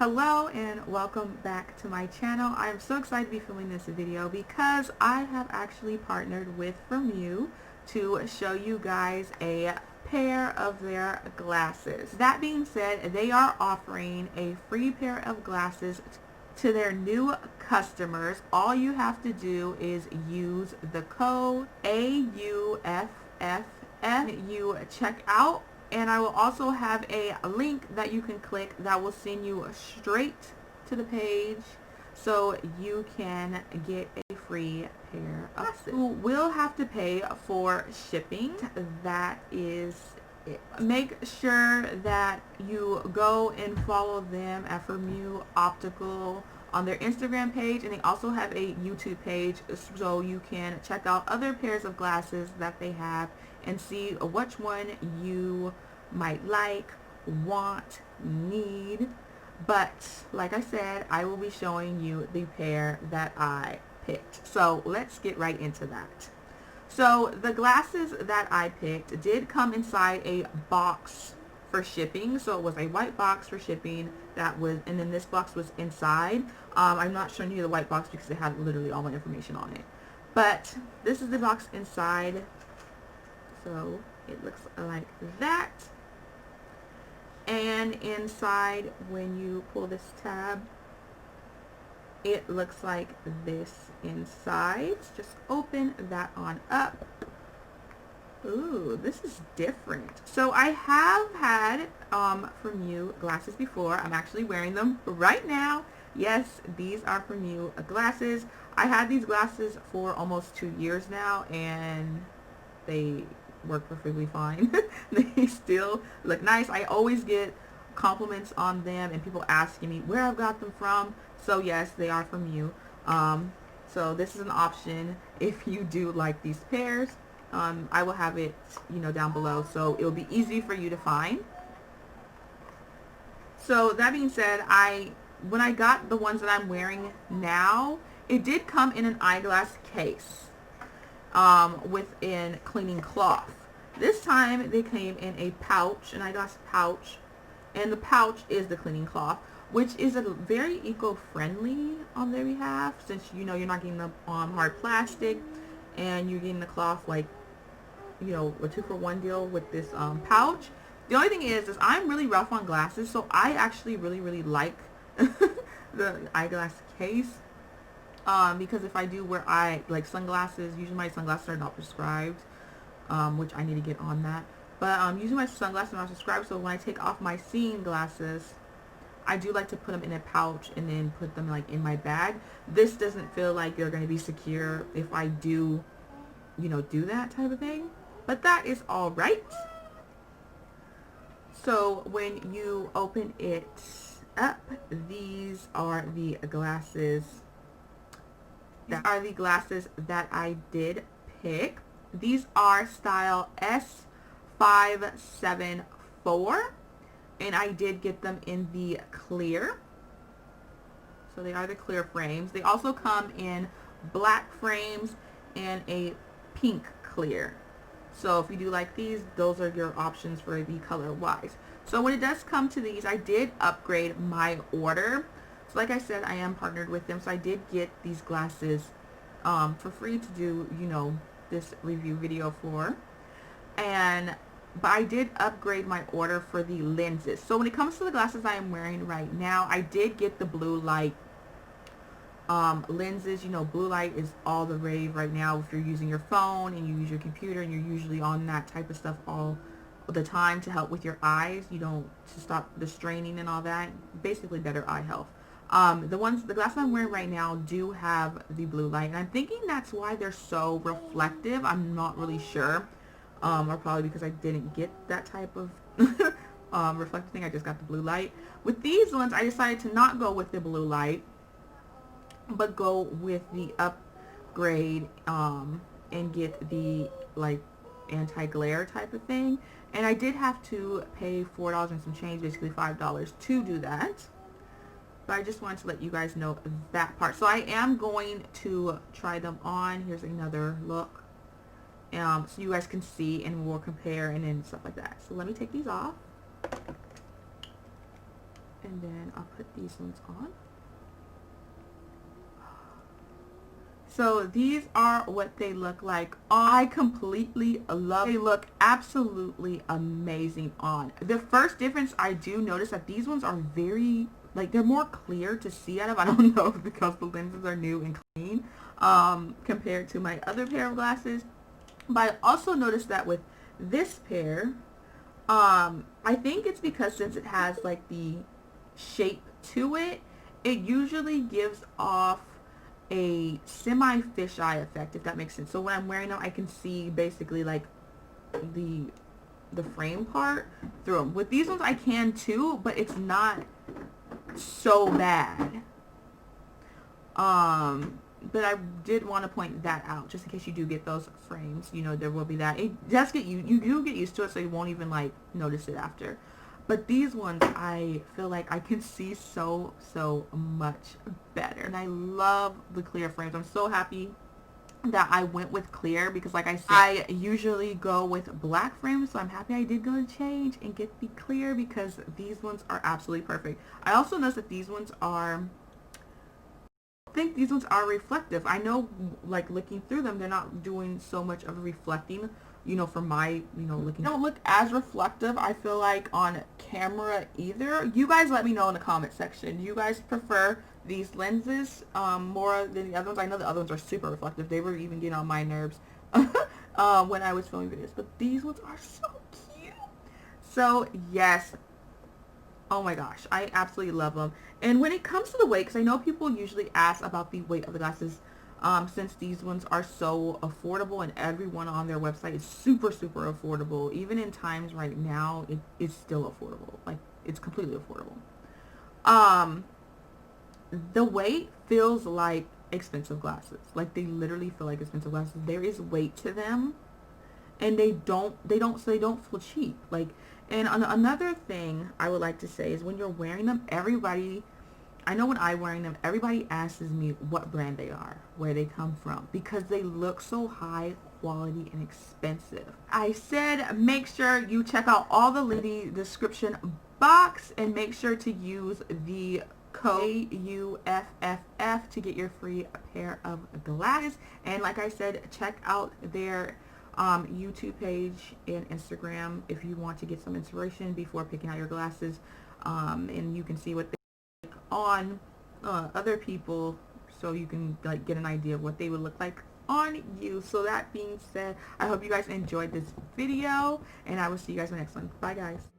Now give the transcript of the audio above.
Hello and welcome back to my channel. I'm so excited to be filming this video because I have actually partnered with Firmoo to show you guys a pair of their glasses. That being said, they are offering a free pair of glasses to their new customers. All you have to do is use the code AUFFF you check out, and I will also have a link that you can click that will send you straight to the page so you can get a free pair of glasses. You will have to pay for shipping. That is it. Make sure that you go and follow them at Firmoo Optical on their Instagram page, and they also have a YouTube page so you can check out other pairs of glasses that they have and see which one you might like, want, need. But like I said, I will be showing you the pair that I picked. So let's get right into that. So the glasses that I picked did come inside a box for shipping. So it was a white box for shipping that was, and then this box was inside. I'm not showing you the white box because it had literally all my information on it. But this is the box inside. So it looks like that. And inside, when you pull this tab, it looks like this inside. Just open that on up. Ooh, this is different. So I have had Firmoo glasses before. I'm actually wearing them right now. Yes, these are Firmoo glasses. I had these glasses for almost 2 years now, and they work perfectly fine. They still look nice. I always get compliments on them and people asking me where I've got them from. So yes, they are from you. So this is an option if you do like these pairs. I will have it, down below, so it will be easy for you to find. So that being said, when I got the ones that I'm wearing now, it did come in an eyeglass case with a cleaning cloth. This time they came in a pouch, an eyeglass pouch, and the pouch is the cleaning cloth, which is a very eco-friendly on their behalf, since you're not getting the hard plastic, and you're getting the cloth like a 2-for-1 deal with this pouch. The only thing is I'm really rough on glasses, so I actually really like the eyeglass case, because if I do wear sunglasses, usually my sunglasses are not prescribed, which I need to get on that, but usually my sunglasses are not prescribed, so when I take off my seeing glasses, I do like to put them in a pouch and then put them in my bag. This doesn't feel like they're going to be secure if I do do that type of thing, but that is all right. So when you open it up, these are the glasses that I did pick. These are style S574, and I did get them in the clear. So they are the clear frames. They also come in black frames and a pink clear. So if you do like these, those are your options for the color wise. So when it does come to these, I did upgrade my order. So like I said, I am partnered with them, so I did get these glasses for free to do this review video for. But I did upgrade my order for the lenses. So when it comes to the glasses I am wearing right now, I did get the blue light lenses. Blue light is all the rave right now if you're using your phone and you use your computer and you're usually on that type of stuff all the time to help with your eyes, to stop the straining and all that. Basically better eye health. The glasses I'm wearing right now do have the blue light, and I'm thinking that's why they're so reflective. I'm not really sure, or probably because I didn't get that type of reflective thing. I just got the blue light. With these ones, I decided to not go with the blue light, but go with the upgrade and get the anti-glare type of thing. And I did have to pay $4 and some change, basically $5 to do that. But I just wanted to let you guys know that part. So I am going to try them on. Here's another look, so you guys can see, and we'll compare and then stuff like that. So let me take these off. And then I'll put these ones on. So these are what they look like. I completely love them. They look absolutely amazing on. The first difference I do notice that these ones are very, like, they're more clear to see out of. I don't know if because the lenses are new and clean compared to my other pair of glasses. But I also noticed that with this pair, I think it's because since it has like the shape to it, it usually gives off a semi fisheye effect, if that makes sense. So when I'm wearing them, I can see basically like the frame part through them. With these ones I can too, but it's not so bad. But I did want to point that out just in case you do get those frames. You know, there will be that. It does get you do get used to it, so you won't even like notice it after. But these ones, I feel like I can see so much better. And I love the clear frames. I'm so happy that I went with clear because, like I said, I usually go with black frames. So I'm happy I did go to change and get the clear because these ones are absolutely perfect. I also noticed that these ones are... I think these ones are reflective. I know, like, looking through them, they're not doing so much of reflecting, you know, for my, you know, looking. They don't look as reflective, I feel like, on camera either. You guys let me know in the comment section. Do you guys prefer these lenses more than the other ones? I know the other ones are super reflective. They were even getting on my nerves when I was filming videos. But these ones are so cute. So, yes. Oh my gosh, I absolutely love them. And when it comes to the weight, because I know people usually ask about the weight of the glasses, since these ones are so affordable and everyone on their website is super affordable. Even in times right now, it is still affordable. Like, it's completely affordable. The weight feels like expensive glasses. Like, they literally feel like expensive glasses. There is weight to them, and they don't feel cheap. Like, and another thing I would like to say is when you're wearing them, everybody, I know when I'm wearing them, everybody asks me what brand they are, where they come from, because they look so high quality and expensive. I said make sure you check out all the links in the description box and make sure to use the code AUFFF to get your free pair of glasses. And like I said, check out their YouTube page and Instagram if you want to get some inspiration before picking out your glasses, and you can see what they look on other people, so you can like get an idea of what they would look like on you. So that being said, I hope you guys enjoyed this video, and I will see you guys in the next one. Bye guys.